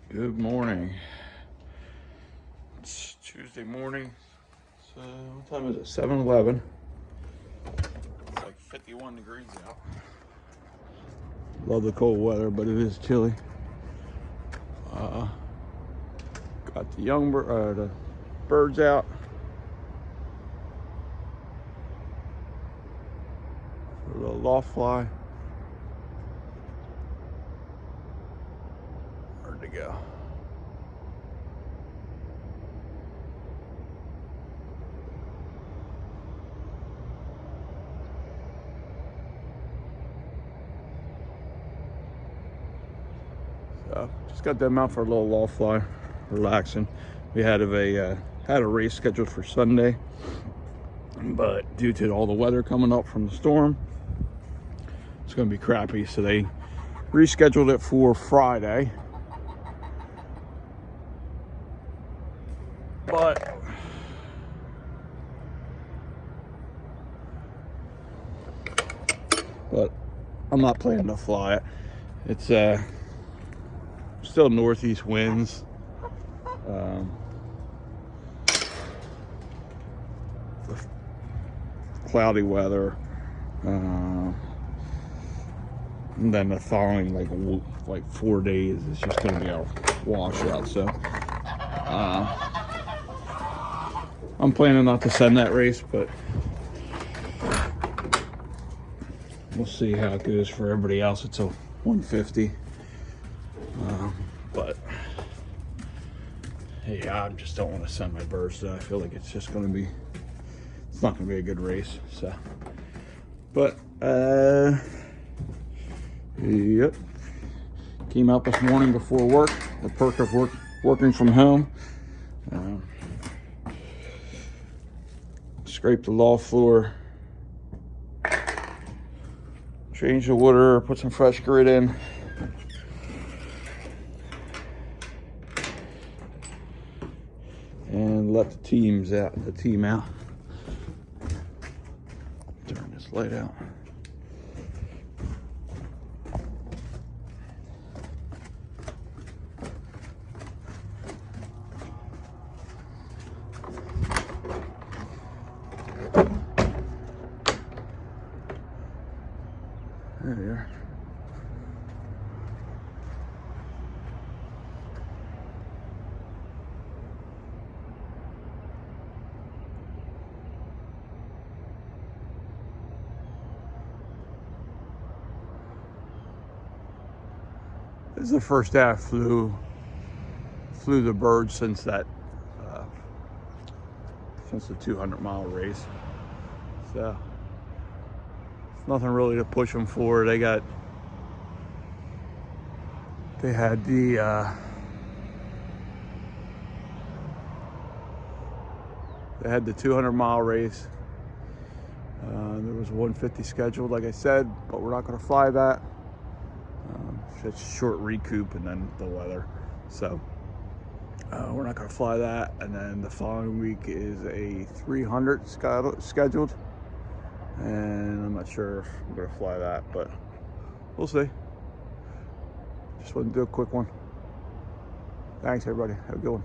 Good morning. It's Tuesday morning. So what time is it? 7:11. It's like 51 degrees out. Love the cold weather, but it is chilly. Got the birds out. For the loft fly. Where'd they go? So just got them out for a little loft fly, relaxing. We had a race scheduled for Sunday, but due to all the weather coming up from the storm, it's going to be crappy. So they rescheduled it for Friday. But I'm not planning to fly it. It's still northeast winds. Cloudy weather. And then the following like 4 days, it's just going to be a washout. So I'm planning not to send that race, but we'll see how it goes for everybody else. It's a 150. But hey, I just don't want to send my birds. I feel like it's not going to be a good race. So, but yep. Came out this morning before work. The perk of working from home. Scrape the loft floor. Change the water. Put some fresh grit in. And let the team out. Turn this light out. There they are. This is the first day I flew the birds since the 200-mile race. So it's nothing really to push them for. They had the 200-mile race. There was 150 scheduled, like I said, but we're not going to fly that. It's a short recoup and then the weather. So we're not going to fly that. And then the following week is a 300 scheduled. And I'm not sure if I'm going to fly that, but we'll see. Just wanted to do a quick one. Thanks, everybody. Have a good one.